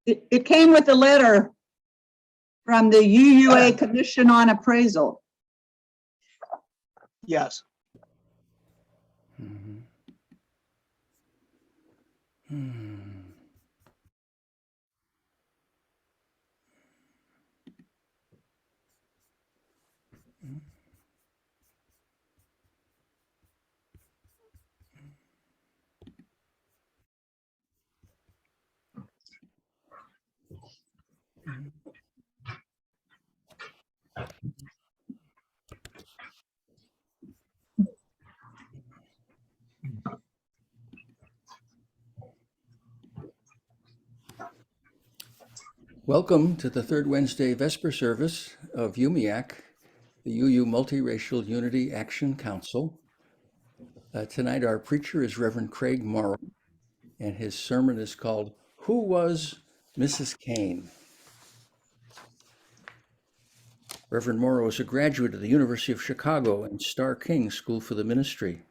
It came with a letter from the UUA Commission on Appraisal. Yes. Mm-hmm. Hmm. Welcome to the third Wednesday Vesper service of UMIAC, the UU Multiracial Unity Action Council. Tonight our preacher is Reverend Craig Moro, and his sermon is called, Who Was Mrs. Cain? Reverend Moro is a graduate of the University of Chicago and Starr King School for the Ministry.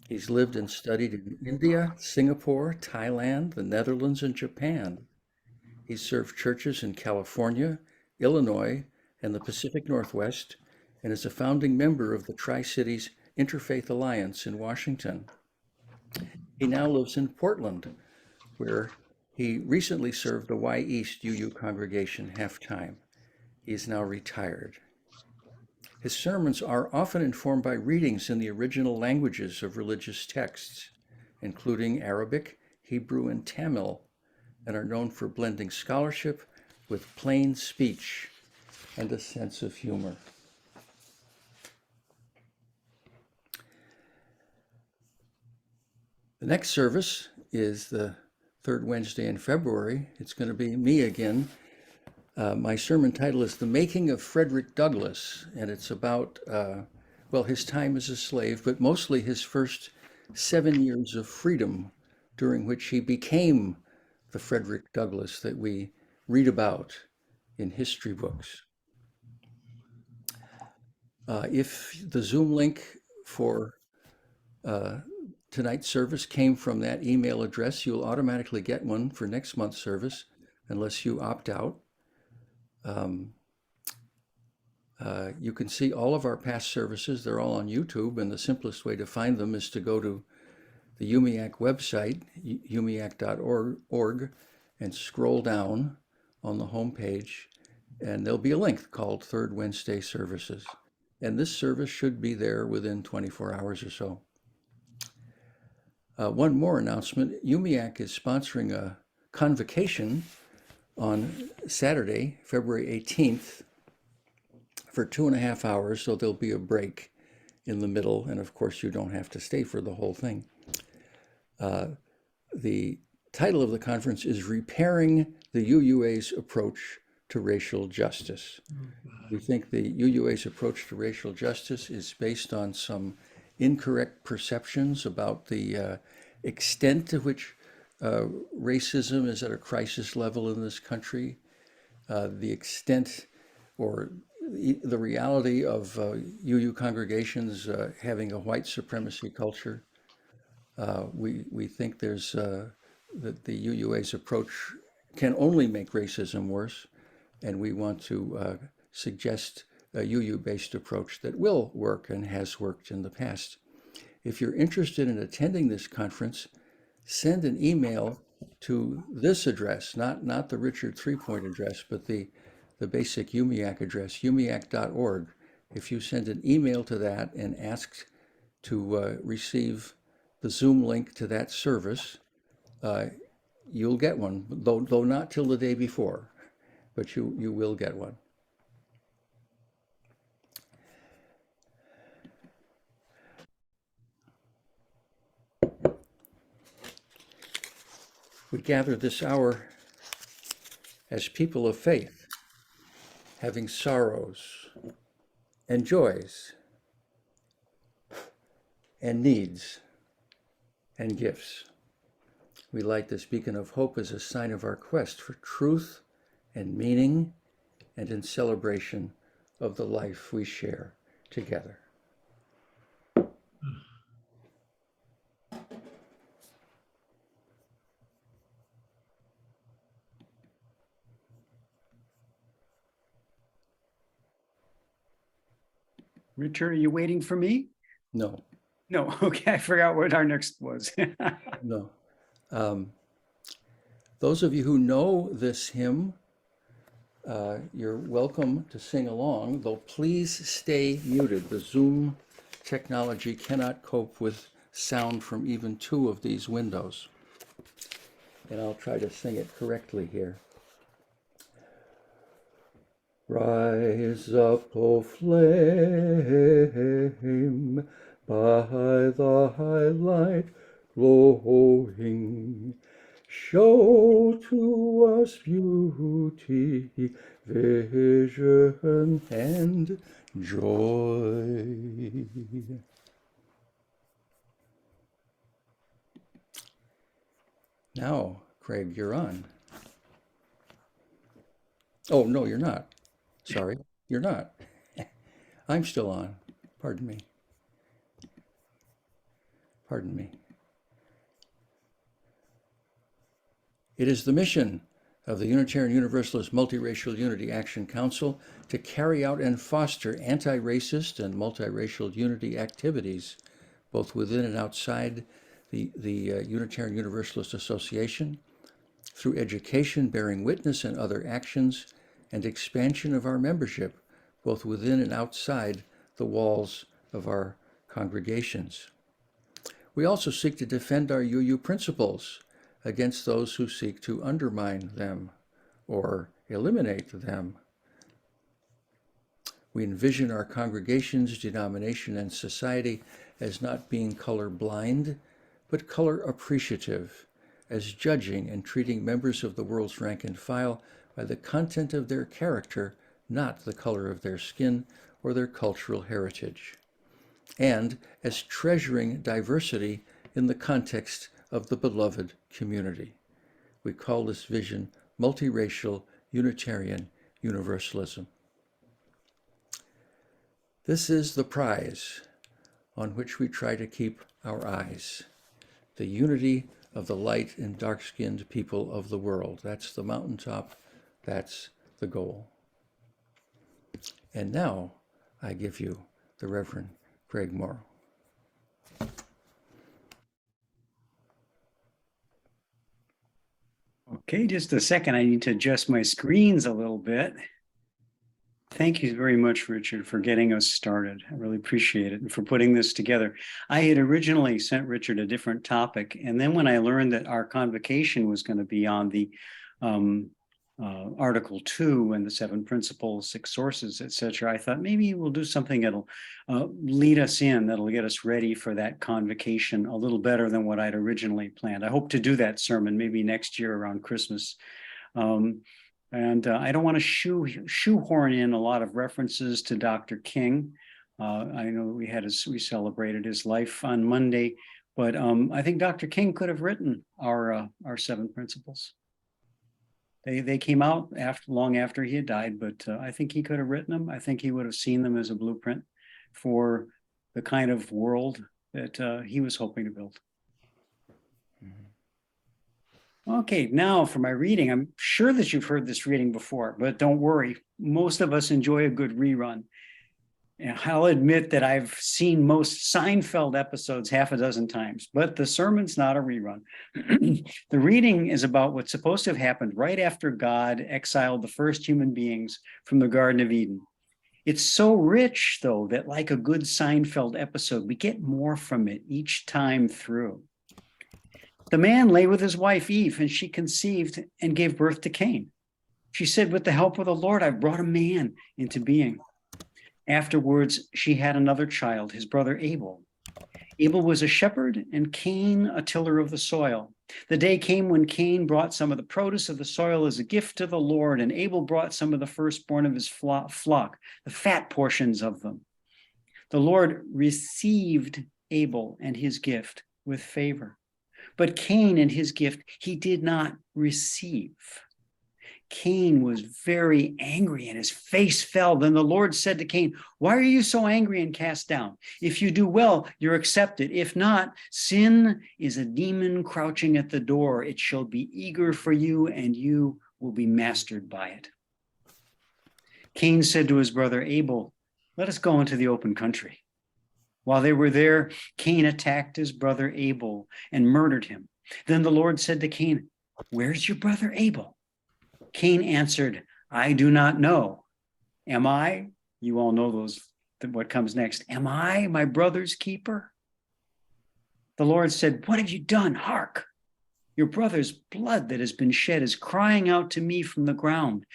He's lived and studied in India, Singapore, Thailand, the Netherlands, and Japan. He's served churches in California, Illinois, and the Pacific Northwest, and is a founding member of the Tri-Cities Interfaith Alliance in Washington. He now lives in Portland, where he recently served the Y East UU congregation half-time. He is now retired. His sermons are often informed by readings in the original languages of religious texts, including Arabic, Hebrew, and Tamil, and are known for blending scholarship with plain speech and a sense of humor. The next service is the third Wednesday in February. It's going to be me again. My sermon title is The Making of Frederick Douglass, and it's about, well, his time as a slave, but mostly his first 7 years of freedom, during which he became the Frederick Douglass that we read about in history books. If the Zoom link for tonight's service came from that email address, you'll automatically get one for next month's service, unless you opt out. You can see all of our past services. They're all on YouTube, and the simplest way to find them is to go to the UMIAC website, umiac.org, and scroll down on the home page, and there'll be a link called Third Wednesday Services. And this service should be there within 24 hours or so. One more announcement. UMIAC is sponsoring a convocation on Saturday, February 18th, for 2.5 hours, so there'll be a break in the middle, and of course you don't have to stay for the whole thing. The title of the conference is Repairing the UUA's Approach to Racial Justice. We think the UUA's approach to racial justice is based on some incorrect perceptions about the extent to which racism is at a crisis level in this country, the extent or the reality of UU congregations having a white supremacy culture. We think there's that the UUA's approach can only make racism worse, and we want to suggest a UU-based approach that will work and has worked in the past. If you're interested in attending this conference, send an email to this address, not the Richard 3-point address, but the basic UMIAC address, umiac.org. If you send an email to that and ask to receive the Zoom link to that service, you'll get one, though not till the day before, but you will get one. We gather this hour as people of faith, having sorrows and joys and needs and gifts. We light this beacon of hope as a sign of our quest for truth and meaning, and in celebration of the life we share together. Richard, are you waiting for me? No, No, okay, I forgot what our next was. no. Those of you who know this hymn, you're welcome to sing along, though please stay muted. The Zoom technology cannot cope with sound from even two of these windows. And I'll try to sing it correctly here. Rise up, O flame, by thy light glowing. Show to us beauty, vision, and joy. Now, Craig, you're on. Oh, no, you're not. Sorry, you're not. I'm still on. Pardon me. Pardon me. It is the mission of the Unitarian Universalist Multiracial Unity Action Council to carry out and foster anti-racist and multiracial unity activities, both within and outside the Unitarian Universalist Association, through education, bearing witness, and other actions, and expansion of our membership, both within and outside the walls of our congregations. We also seek to defend our UU principles against those who seek to undermine them or eliminate them. We envision our congregations, denomination, and society as not being color blind, but color appreciative, as judging and treating members of the world's rank and file by the content of their character, not the color of their skin or their cultural heritage, and as treasuring diversity in the context of the beloved community. We call this vision multiracial Unitarian Universalism. This is the prize on which we try to keep our eyes, the unity of the light and dark-skinned people of the world. That's the mountaintop, that's the goal. And now I give you the Reverend Craig Moro. Okay, just a second. I need to adjust my screens a little bit. Thank you very much, Richard, for getting us started. I really appreciate it and for putting this together. I had originally sent Richard a different topic, and then when I learned that our convocation was going to be on the Article 2 and the 7 principles, 6 sources, etc., I thought maybe we'll do something that'll lead us in, that'll get us ready for that convocation a little better than what I'd originally planned. I hope to do that sermon maybe next year around Christmas. I don't want to shoehorn in a lot of references to Dr. King. I know we celebrated his life on Monday, but I think Dr. King could have written our 7 principles. They came out long after he had died, but I think he could have written them. I think he would have seen them as a blueprint for the kind of world that he was hoping to build. Okay, now for my reading. I'm sure that you've heard this reading before, but don't worry. Most of us enjoy a good rerun. And I'll admit that I've seen most Seinfeld episodes half a dozen times, but the sermon's not a rerun. The reading is about what's supposed to have happened right after God exiled the first human beings from the Garden of Eden. It's so rich, though, that like a good Seinfeld episode, we get more from it each time through. The man lay with his wife Eve, and she conceived and gave birth to Cain. She said, "With the help of the Lord, I've brought a man into being." Afterwards, she had another child, his brother Abel. Abel was a shepherd, and Cain a tiller of the soil. The day came when Cain brought some of the produce of the soil as a gift to the Lord, and Abel brought some of the firstborn of his flock, the fat portions of them. The Lord received Abel and his gift with favor, but Cain and his gift he did not receive. Cain was very angry and his face fell. Then the Lord said to Cain, "Why are you so angry and cast down? If you do well, you're accepted. If not, sin is a demon crouching at the door. It shall be eager for you, and you will be mastered by it." Cain said to his brother Abel, Let us go into the open country. While they were there, Cain attacked his brother Abel and murdered him. Then the Lord said to Cain, "Where's your brother Abel?" Cain answered, "I do not know. Am I?" You all know what comes next. "Am I my brother's keeper?" The Lord said, "What have you done? Hark! Your brother's blood that has been shed is crying out to me from the ground.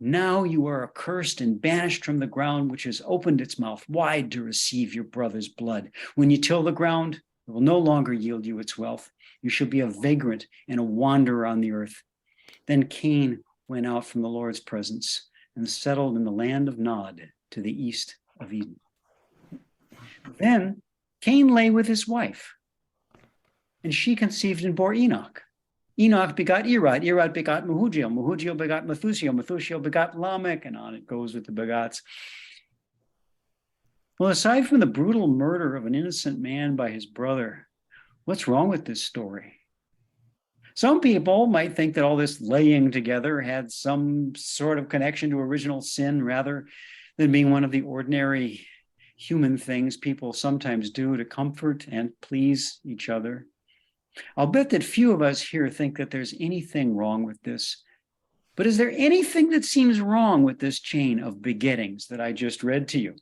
Now you are accursed and banished from the ground, which has opened its mouth wide to receive your brother's blood. When you till the ground, it will no longer yield you its wealth. You shall be a vagrant and a wanderer on the earth." Then Cain went out from the Lord's presence and settled in the land of Nod to the east of Eden. Then Cain lay with his wife, and she conceived and bore Enoch. Enoch begot Irad, Irad begot Mehujael, Mehujael begot Methusael, Methusael begot Lamech, and on it goes with the begots. Well, aside from the brutal murder of an innocent man by his brother, what's wrong with this story? Some people might think that all this laying together had some sort of connection to original sin rather than being one of the ordinary human things people sometimes do to comfort and please each other. I'll bet that few of us here think that there's anything wrong with this. But is there anything that seems wrong with this chain of begettings that I just read to you?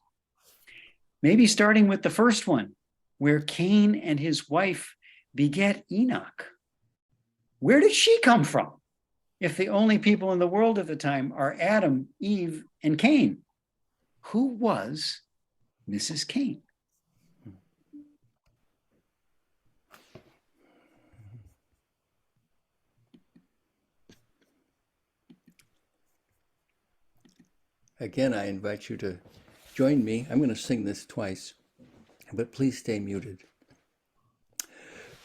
Maybe starting with the first one, where Cain and his wife beget Enoch. Where did she come from? If the only people in the world at the time are Adam, Eve, and Cain, who was Mrs. Cain? Again, I invite you to join me. I'm going to sing this twice, but please stay muted.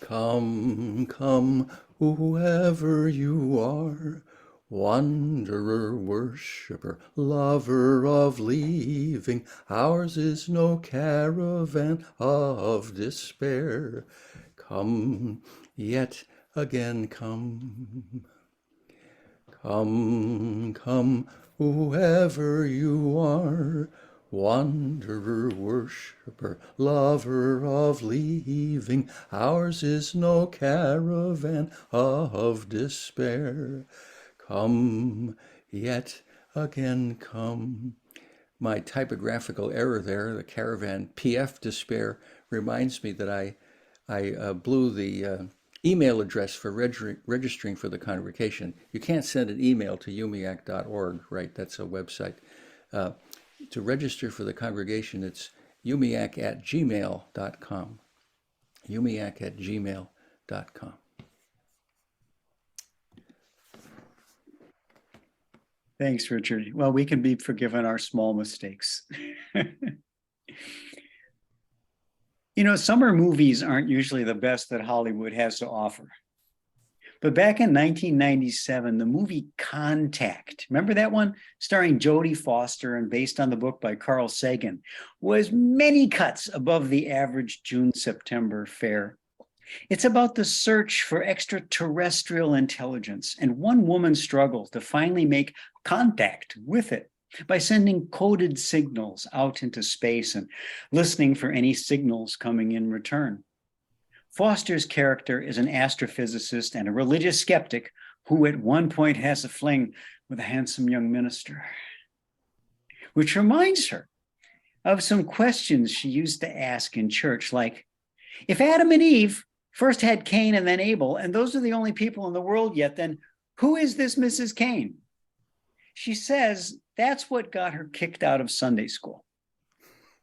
Come, come, whoever you are, wanderer, worshiper, lover of leaving, ours is no caravan of despair. Come, yet again come. Come, come, whoever you are, wanderer, worshiper, lover of leaving, ours is no caravan of despair. Come, yet again come. My typographical error there, the caravan PF despair, reminds me that I blew the email address for registering for the congregation. You can't send an email to umiac.org, right? That's a website. To register for the congregation, it's umiac@gmail.com. umiac@gmail.com. Thanks, Richard. Well, we can be forgiven our small mistakes. You know, summer movies aren't usually the best that Hollywood has to offer. But back in 1997, the movie Contact, remember that one? Starring Jodie Foster and based on the book by Carl Sagan, was many cuts above the average June-September fare. It's about the search for extraterrestrial intelligence and one woman's struggle to finally make contact with it by sending coded signals out into space and listening for any signals coming in return. Foster's character is an astrophysicist and a religious skeptic who at one point has a fling with a handsome young minister, which reminds her of some questions she used to ask in church, like, if Adam and Eve first had Cain and then Abel, and those are the only people in the world yet, then who is this Mrs. Cain? She says that's what got her kicked out of Sunday school.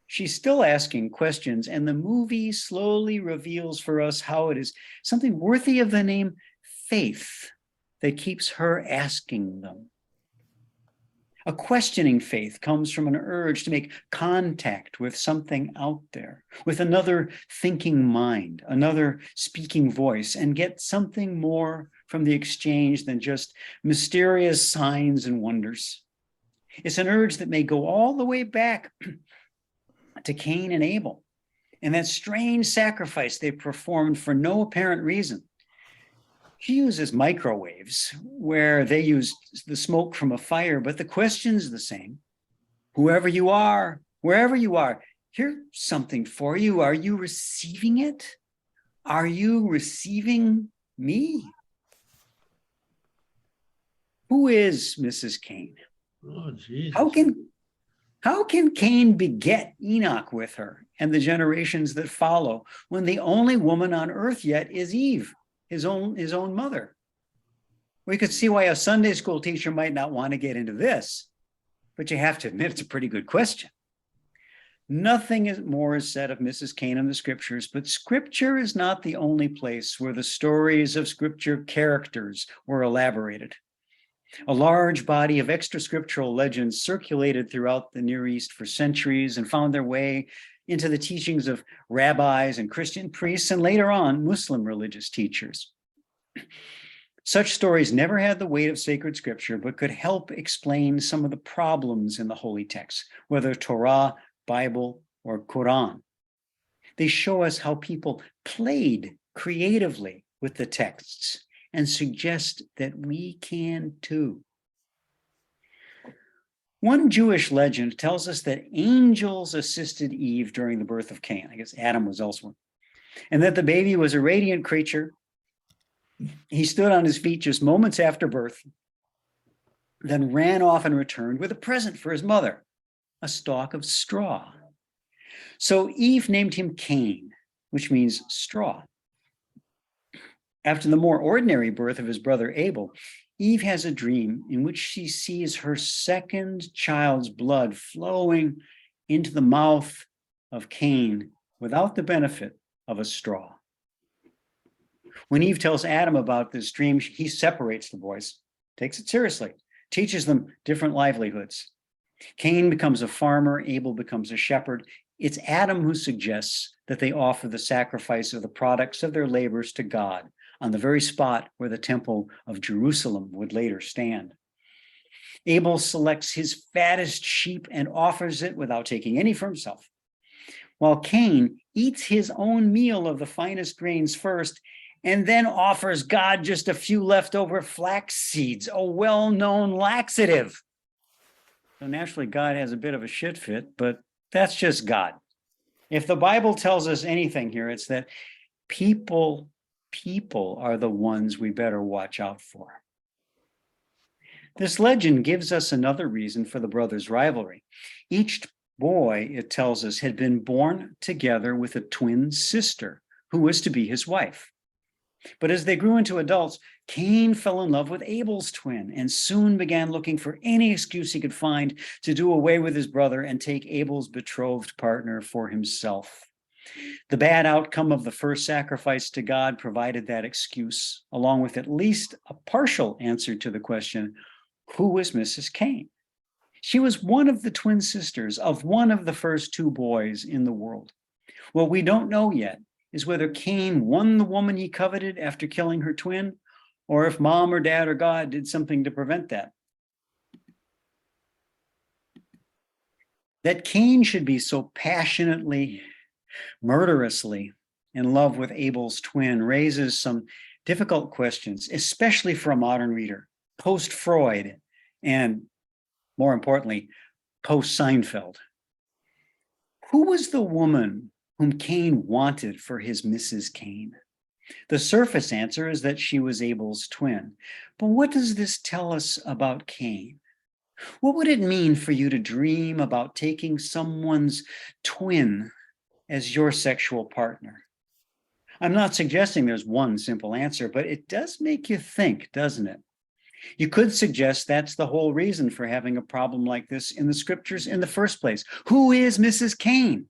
She's still asking questions, and the movie slowly reveals for us how it is something worthy of the name faith that keeps her asking them. A questioning faith comes from an urge to make contact with something out there, with another thinking mind, another speaking voice, and get something more from the exchange than just mysterious signs and wonders. It's an urge that may go all the way back to Cain and Abel, and that strange sacrifice they performed for no apparent reason. She uses microwaves where they use the smoke from a fire, but the question's the same. Whoever you are, Wherever you are, here's something for you. Are you receiving it? Are you receiving me? Who is Mrs. Cain? Oh, Jesus. How can Cain beget Enoch with her and the generations that follow when the only woman on earth yet is Eve, his own mother? We could see why a Sunday school teacher might not want to get into this, but you have to admit it's a pretty good question. Nothing more is said of Mrs. Cain in the scriptures, but scripture is not the only place where the stories of scripture characters were elaborated. A large body of extra scriptural legends circulated throughout the Near East for centuries and found their way into the teachings of rabbis and Christian priests, and later on, Muslim religious teachers. Such stories never had the weight of sacred scripture, but could help explain some of the problems in the holy texts, whether Torah, Bible, or Quran. They show us how people played creatively with the texts and suggest that we can too. One Jewish legend tells us that angels assisted Eve during the birth of Cain. I guess Adam was elsewhere. And that the baby was a radiant creature. He stood on his feet just moments after birth, then ran off and returned with a present for his mother, a stalk of straw. So Eve named him Cain, which means straw. After the more ordinary birth of his brother Abel, Eve has a dream in which she sees her second child's blood flowing into the mouth of Cain without the benefit of a straw. When Eve tells Adam about this dream, he separates the boys, takes it seriously, teaches them different livelihoods. Cain becomes a farmer, Abel becomes a shepherd. It's Adam who suggests that they offer the sacrifice of the products of their labors to God on the very spot where the temple of Jerusalem would later stand. Abel selects his fattest sheep and offers it without taking any for himself, while Cain eats his own meal of the finest grains first and then offers God just a few leftover flax seeds, a well-known laxative. So naturally, God has a bit of a shit fit, but that's just God. If the Bible tells us anything here, it's that people are the ones we better watch out for. This legend gives us another reason for the brothers' rivalry. Each boy, it tells us, had been born together with a twin sister who was to be his wife. But as they grew into adults, Cain fell in love with Abel's twin and soon began looking for any excuse he could find to do away with his brother and take Abel's betrothed partner for himself. The bad outcome of the first sacrifice to God provided that excuse, along with at least a partial answer to the question, who was Mrs. Cain? She was one of the twin sisters of one of the first two boys in the world. What we don't know yet is whether Cain won the woman he coveted after killing her twin, or if mom or dad or God did something to prevent that. That Cain should be so passionately, murderously in love with Abel's twin raises some difficult questions, especially for a modern reader, post-Freud, and more importantly, post-Seinfeld. Who was the woman whom Cain wanted for his Mrs. Cain? The surface answer is that she was Abel's twin. But what does this tell us about Cain? What would it mean for you to dream about taking someone's twin as your sexual partner? I'm not suggesting there's one simple answer, but it does make you think, doesn't it? You could suggest that's the whole reason for having a problem like this in the scriptures in the first place. Who is Mrs. Cain?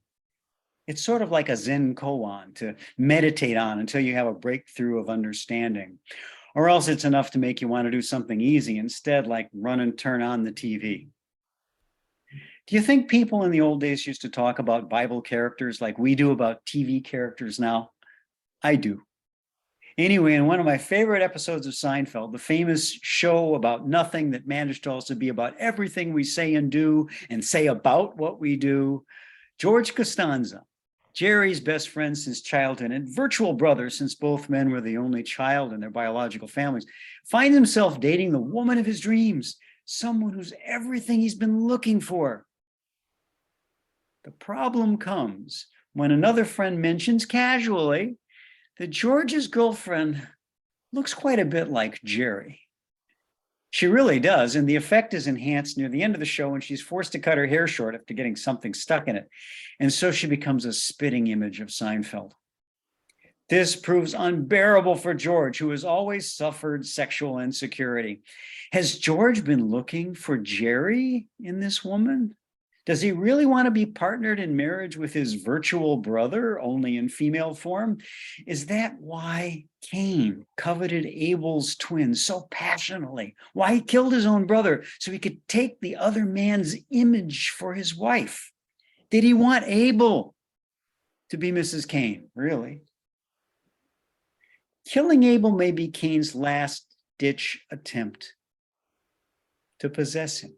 It's sort of like a Zen koan to meditate on until you have a breakthrough of understanding. Or else it's enough to make you want to do something easy instead, like run and turn on the TV. Do you think people in the old days used to talk about Bible characters like we do about TV characters now? I do. Anyway, in one of my favorite episodes of Seinfeld, the famous show about nothing that managed to also be about everything we say and do and say about what we do, George Costanza, Jerry's best friend since childhood and virtual brother since both men were the only child in their biological families, finds himself dating the woman of his dreams, someone who's everything he's been looking for. The problem comes when another friend mentions casually that George's girlfriend looks quite a bit like Jerry. She really does, and the effect is enhanced near the end of the show when she's forced to cut her hair short after getting something stuck in it, and so she becomes a spitting image of Seinfeld. This proves unbearable for George, who has always suffered sexual insecurity. Has George been looking for Jerry in this woman? Does he really want to be partnered in marriage with his virtual brother, only in female form? Is that why Cain coveted Abel's twin so passionately? Why he killed his own brother so he could take the other man's image for his wife? Did he want Abel to be Mrs. Cain, really? Killing Abel may be Cain's last-ditch attempt to possess him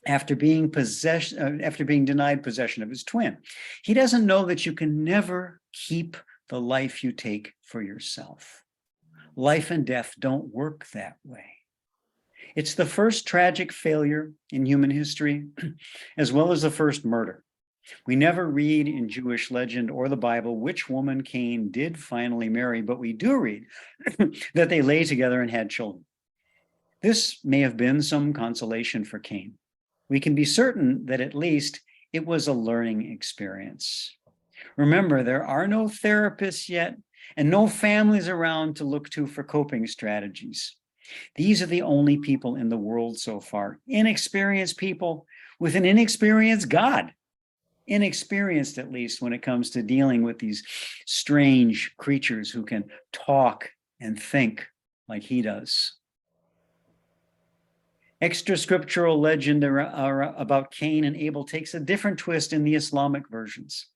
after being denied possession of his twin. He doesn't know that you can never keep the life you take for yourself. Life and death don't work that way. It's the first tragic failure in human history, as well as the first murder. We never read in Jewish legend or the Bible which woman Cain did finally marry, but we do read that they lay together and had children. This may have been some consolation for Cain. We can be certain that at least it was a learning experience. Remember, there are no therapists yet and no families around to look to for coping strategies. These are the only people in the world so far, inexperienced people with an inexperienced God. Inexperienced, at least, when it comes to dealing with these strange creatures who can talk and think like he does. Extra scriptural legend about Cain and Abel takes a different twist in the Islamic versions.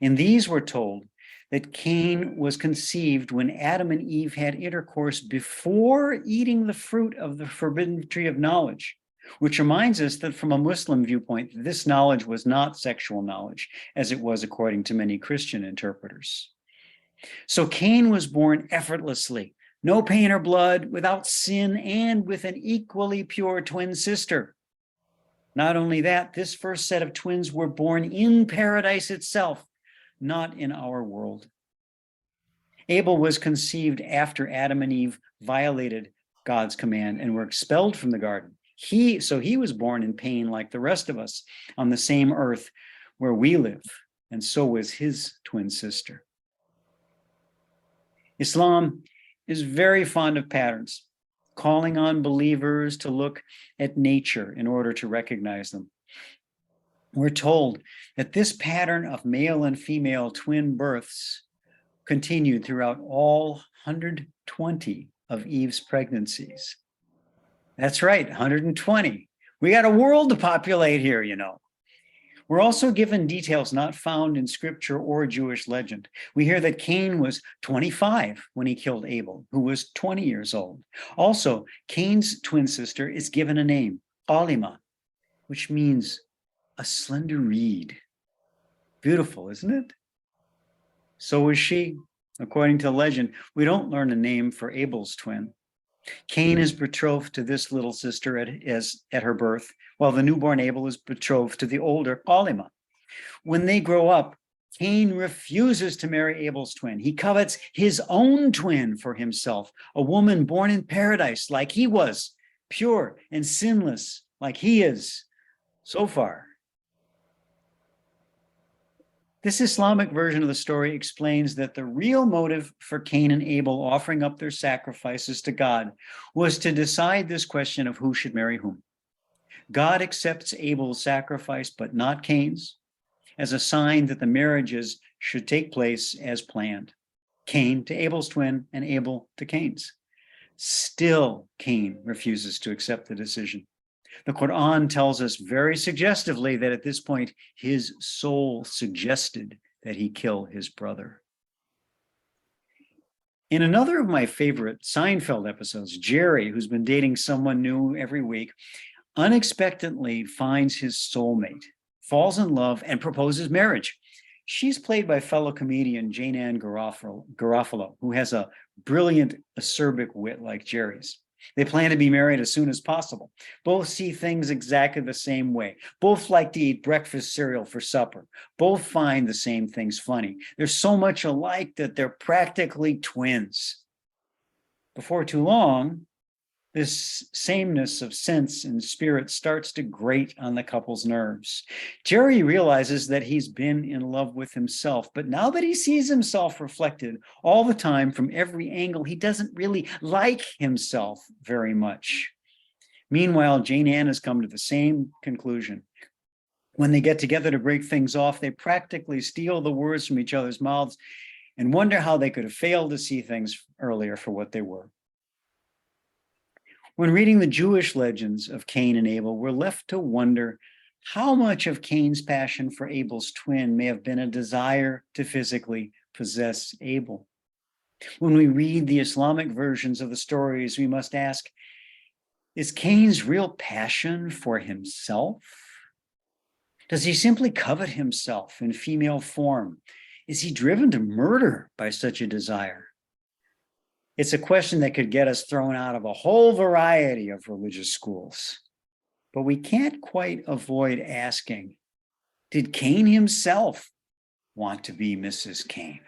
In these, we're told that Cain was conceived when Adam and Eve had intercourse before eating the fruit of the forbidden tree of knowledge, which reminds us that from a Muslim viewpoint, this knowledge was not sexual knowledge, as it was according to many Christian interpreters. So Cain was born effortlessly, no pain or blood, without sin, and with an equally pure twin sister. Not only that, this first set of twins were born in paradise itself, not in our world. Abel was conceived after Adam and Eve violated God's command and were expelled from the garden. So he was born in pain like the rest of us on the same earth where we live, and so was his twin sister. Islam is very fond of patterns, calling on believers to look at nature in order to recognize them. We're told that this pattern of male and female twin births continued throughout all 120 of Eve's pregnancies. That's right, 120. We got a world to populate here, you know. We're also given details not found in scripture or Jewish legend. We hear that Cain was 25 when he killed Abel, who was 20 years old. Also, Cain's twin sister is given a name, Alima, which means a slender reed. Beautiful, isn't it? So was she. According to legend, we don't learn a name for Abel's twin. Cain is betrothed to this little sister at her birth, while the newborn Abel is betrothed to the older Alima. When they grow up, Cain refuses to marry Abel's twin. He covets his own twin for himself, a woman born in paradise like he was, pure and sinless like he is so far. This Islamic version of the story explains that the real motive for Cain and Abel offering up their sacrifices to God was to decide this question of who should marry whom. God accepts Abel's sacrifice, but not Cain's, as a sign that the marriages should take place as planned. Cain to Abel's twin and Abel to Cain's. Still, Cain refuses to accept the decision. The Quran tells us very suggestively that at this point, his soul suggested that he kill his brother. In another of my favorite Seinfeld episodes, Jerry, who's been dating someone new every week, unexpectedly finds his soulmate, falls in love, and proposes marriage. She's played by fellow comedian Jane Ann Garofalo, who has a brilliant, acerbic wit like Jerry's. They plan to be married as soon as possible. Both see things exactly the same way. Both like to eat breakfast cereal for supper. Both find the same things funny. They're so much alike that they're practically twins. Before too long, this sameness of sense and spirit starts to grate on the couple's nerves. Jerry realizes that he's been in love with himself, but now that he sees himself reflected all the time from every angle, he doesn't really like himself very much. Meanwhile, Jane Ann has come to the same conclusion. When they get together to break things off, they practically steal the words from each other's mouths and wonder how they could have failed to see things earlier for what they were. When reading the Jewish legends of Cain and Abel, we're left to wonder how much of Cain's passion for Abel's twin may have been a desire to physically possess Abel. When we read the Islamic versions of the stories, we must ask, is Cain's real passion for himself? Does he simply covet himself in female form? Is he driven to murder by such a desire? It's a question that could get us thrown out of a whole variety of religious schools. But we can't quite avoid asking, did Cain himself want to be Mrs. Cain?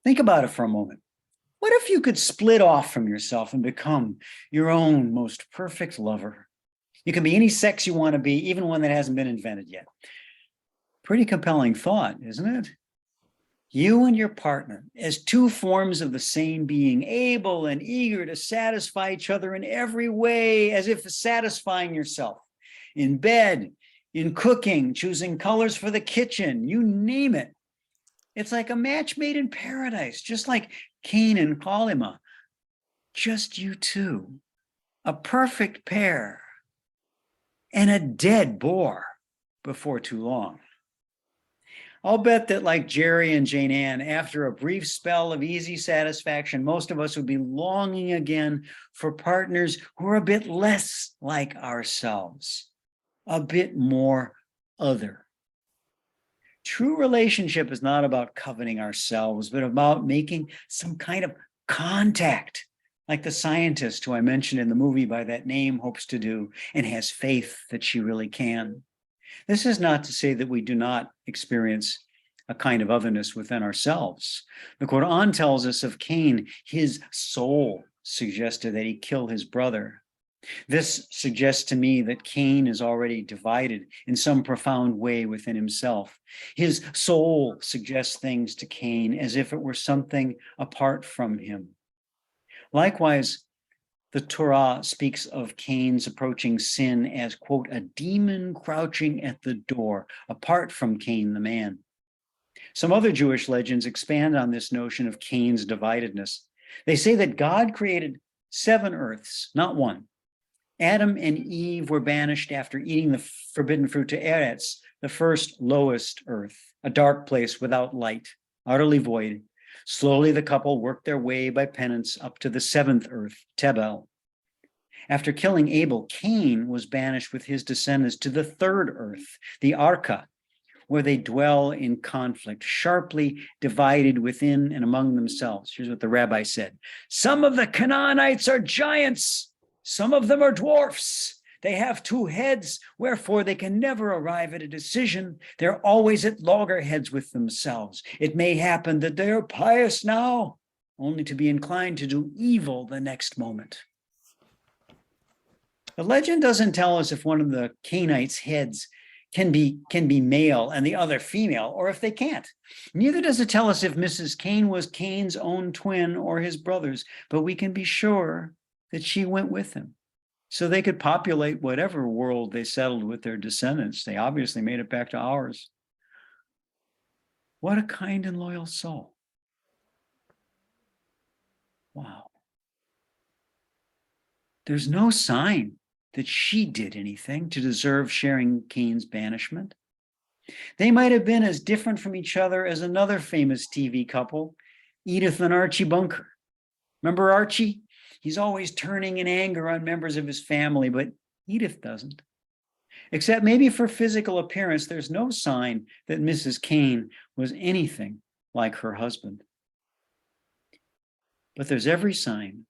Think about it for a moment. What if you could split off from yourself and become your own most perfect lover? You can be any sex you want to be, even one that hasn't been invented yet. Pretty compelling thought, isn't it? You and your partner, as two forms of the same being, able and eager to satisfy each other in every way, as if satisfying yourself. In bed, in cooking, choosing colors for the kitchen, you name it. It's like a match made in paradise, just like Cain and Kalima. Just you two, a perfect pair, and a dead bore before too long. I'll bet that, like Jerry and Jane Ann, after a brief spell of easy satisfaction, most of us would be longing again for partners who are a bit less like ourselves, a bit more other. True relationship is not about coveting ourselves, but about making some kind of contact, like the scientist who I mentioned in the movie by that name hopes to do and has faith that she really can. This is not to say that we do not experience a kind of otherness within ourselves. The Quran tells us of Cain, his soul suggested that he kill his brother. This suggests to me that Cain is already divided in some profound way within himself. His soul suggests things to Cain as if it were something apart from him. Likewise, the Torah speaks of Cain's approaching sin as, quote, a demon crouching at the door, apart from Cain the man. Some other Jewish legends expand on this notion of Cain's dividedness. They say that God created 7 earths, not one. Adam and Eve were banished after eating the forbidden fruit to Eretz, the first lowest earth, a dark place without light, utterly void. Slowly, the couple worked their way by penance up to the 7th earth, Tebel. After killing Abel, Cain was banished with his descendants to the 3rd earth, the Arka, where they dwell in conflict, sharply divided within and among themselves. Here's what the rabbi said. Some of the Canaanites are giants. Some of them are dwarfs. They have 2 heads, wherefore they can never arrive at a decision. They're always at loggerheads with themselves. It may happen that they are pious now, only to be inclined to do evil the next moment. The legend doesn't tell us if one of the Cainites' heads can be male and the other female, or if they can't. Neither does it tell us if Mrs. Cain was Cain's own twin or his brother's, but we can be sure that she went with him, so they could populate whatever world they settled with their descendants. They obviously made it back to ours. What a kind and loyal soul. Wow. There's no sign that she did anything to deserve sharing Cain's banishment. They might have been as different from each other as another famous TV couple, Edith and Archie Bunker. Remember Archie? He's always turning in anger on members of his family, but Edith doesn't. Except maybe for physical appearance, there's no sign that Mrs. Cain was anything like her husband. but there's every sign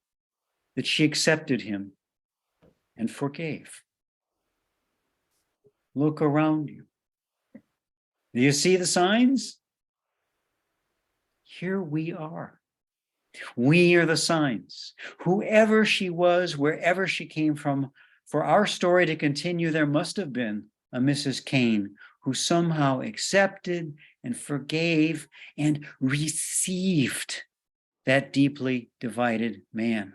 that she accepted him and forgave. Look around you. Do you see the signs? Here we are. We are the signs. Whoever she was, wherever she came from, for our story to continue, there must have been a Mrs. Cain who somehow accepted and forgave and received that deeply divided man.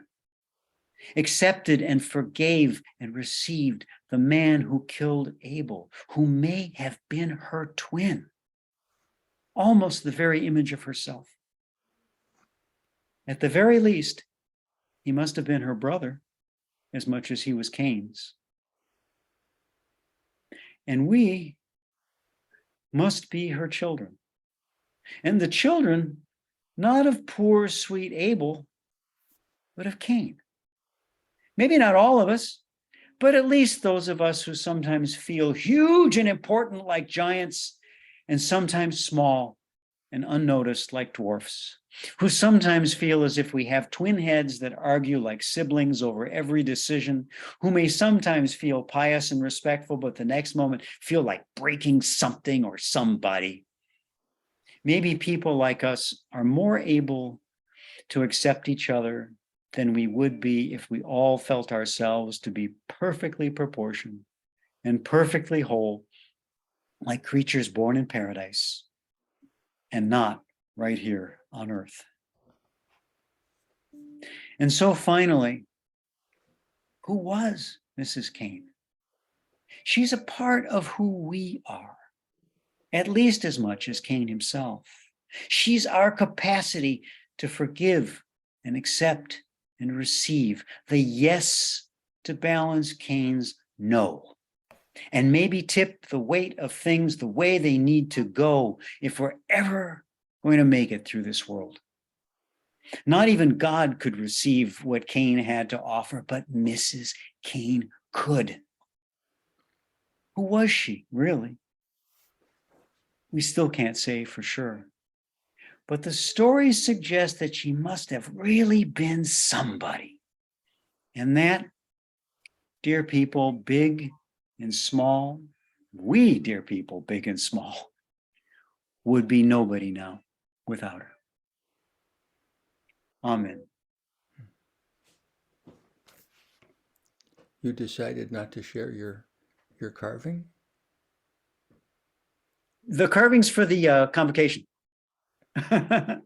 Accepted and forgave and received the man who killed Abel, who may have been her twin, almost the very image of herself. At the very least, he must have been her brother as much as he was Cain's. And we must be her children. And the children, not of poor, sweet Abel, but of Cain. Maybe not all of us, but at least those of us who sometimes feel huge and important like giants, and sometimes small and unnoticed like dwarfs, who sometimes feel as if we have twin heads that argue like siblings over every decision, who may sometimes feel pious and respectful, but the next moment feel like breaking something or somebody. Maybe people like us are more able to accept each other than we would be if we all felt ourselves to be perfectly proportioned and perfectly whole, like creatures born in paradise, and not right here on earth. And so finally, who was Mrs. Cain? She's a part of who we are, at least as much as Cain himself. She's our capacity to forgive and accept and receive, the yes to balance Cain's no, and maybe tip the weight of things the way they need to go if we're ever going to make it through this world. Not even God could receive what Cain had to offer, but Mrs. Cain could. Who was she, really? We still can't say for sure. But the stories suggest that she must have really been somebody. And that, dear people, big and small, we, dear people, big and small, would be nobody now without her. Amen. You decided not to share your carving? The carving's for the convocation.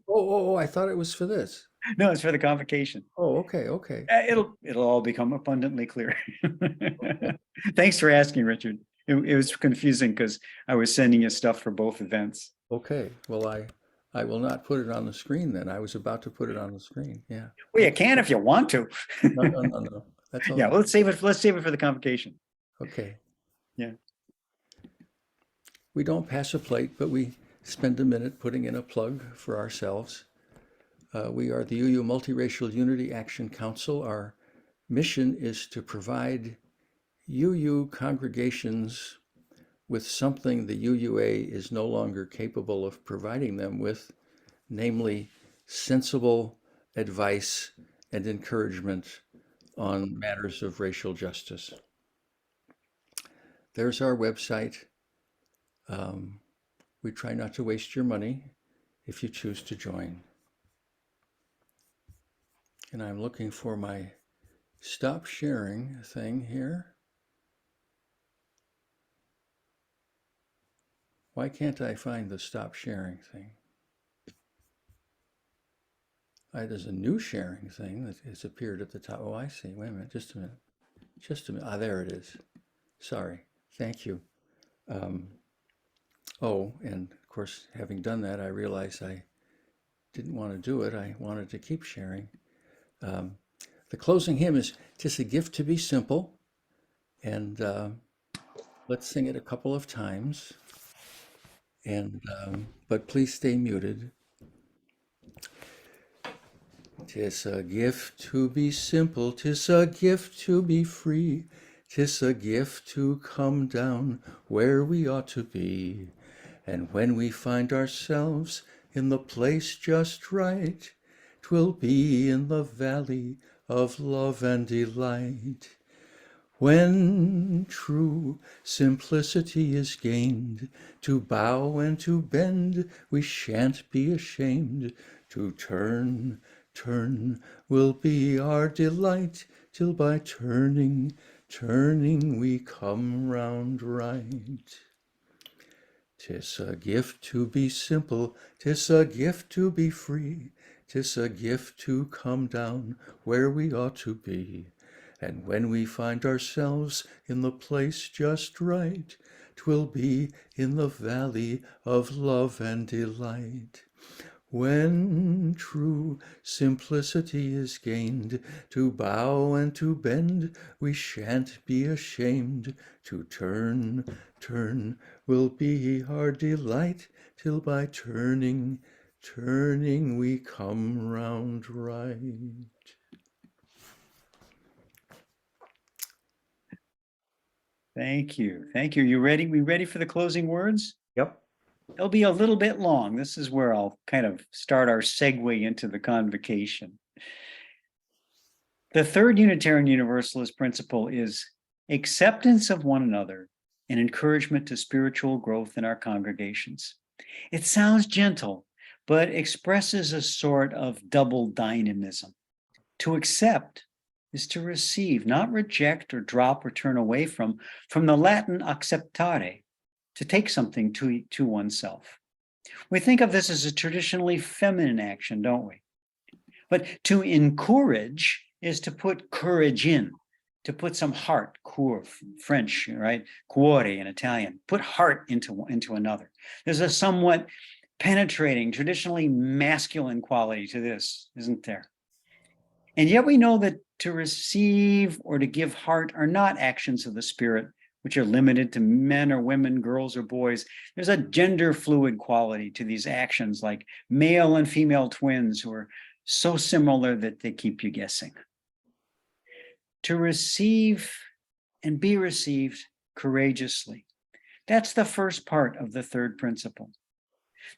Oh, I thought it was for this. No, it's for the convocation. Oh, okay. It'll all become abundantly clear. Thanks for asking, Richard. It was confusing because I was sending you stuff for both events. Okay, well, I will not put it on the screen then. I was about to put it on the screen, yeah. Well, you can if you want to. No. That's all Yeah, right. well, let's save it for the convocation. Okay. Yeah. We don't pass a plate, but we spend a minute putting in a plug for ourselves. We are the UU Multiracial Unity Action Council. Our mission is to provide UU congregations with something the UUA is no longer capable of providing them with, namely sensible advice and encouragement on matters of racial justice. There's our website. We try not to waste your money if you choose to join. And I'm looking for my stop sharing thing here. Why can't I find the stop sharing thing? There's a new sharing thing that has appeared at the top. Oh, I see. Wait a minute. Just a minute. Ah, there it is. Sorry. Thank you. And of course, having done that, I realized I didn't want to do it. I wanted to keep sharing. The closing hymn is "'Tis a Gift to Be Simple," and let's sing it a couple of times. And but please stay muted. 'Tis a gift to be simple, 'tis a gift to be free, 'tis a gift to come down where we ought to be. And when we find ourselves in the place just right, 'twill be in the valley of love and delight. When true simplicity is gained, to bow and to bend we shan't be ashamed. To turn, turn will be our delight, till by turning, turning we come round right. 'Tis a gift to be simple, 'tis a gift to be free, 'tis a gift to come down where we ought to be. And when we find ourselves in the place just right, 'twill be in the valley of love and delight. When true simplicity is gained, to bow and to bend we shan't be ashamed. To turn, turn will be our delight, till by turning, turning we come round right. Thank you. Thank you. You ready? We ready for the closing words? Yep. They'll be a little bit long. This is where I'll kind of start our segue into the convocation. The third Unitarian Universalist principle is acceptance of one another and encouragement to spiritual growth in our congregations. It sounds gentle, but expresses a sort of double dynamism. To accept is to receive, not reject or drop or turn away from the Latin acceptare, to take something to oneself. We think of this as a traditionally feminine action, don't we? But to encourage is to put courage in, to put some heart, cor, French, right? Cuore in Italian, put heart into another. There's a somewhat penetrating, traditionally masculine quality to this, isn't there? And yet we know that to receive or to give heart are not actions of the Spirit, which are limited to men or women, girls or boys. There's a gender fluid quality to these actions, like male and female twins who are so similar that they keep you guessing. To receive and be received courageously. That's the first part of the third principle.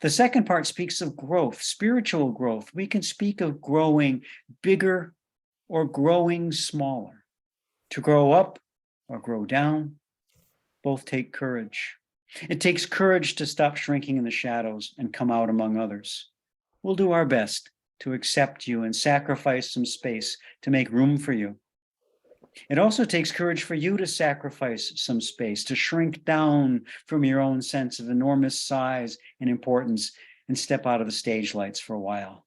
The second part speaks of growth, spiritual growth. We can speak of growing bigger or growing smaller. To grow up or grow down, both take courage. It takes courage to stop shrinking in the shadows and come out among others. We'll do our best to accept you and sacrifice some space to make room for you. It also takes courage for you to sacrifice some space, to shrink down from your own sense of enormous size and importance and step out of the stage lights for a while.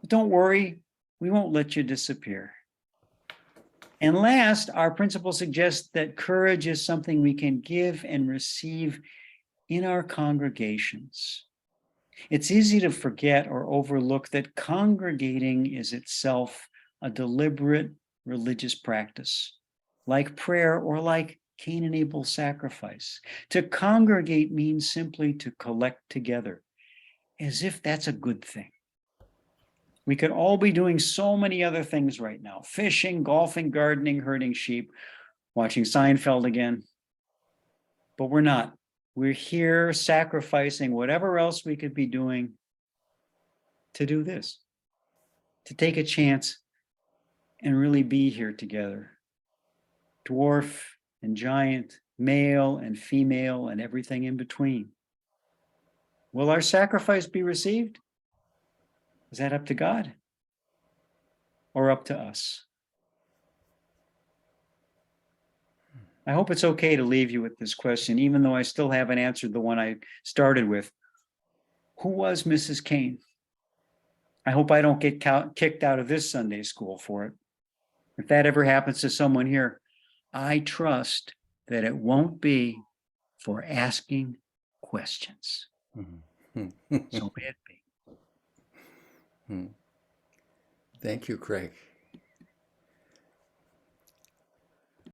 But don't worry, we won't let you disappear. And last, our principle suggests that courage is something we can give and receive in our congregations. It's easy to forget or overlook that congregating is itself a deliberate religious practice, like prayer or like Cain and Abel's sacrifice. To congregate means simply to collect together, as if that's a good thing. We could all be doing so many other things right now: fishing, golfing, gardening, herding sheep, watching Seinfeld again. But we're not. We're here sacrificing whatever else we could be doing to do this, to take a chance and really be here together. Dwarf and giant, male and female, and everything in between. Will our sacrifice be received? Is that up to God or up to us? I hope it's okay to leave you with this question, even though I still haven't answered the one I started with. Who was Mrs. Cain? I hope I don't get kicked out of this Sunday school for it. If that ever happens to someone here, I trust that it won't be for asking questions. So may it be. Thank you, Craig.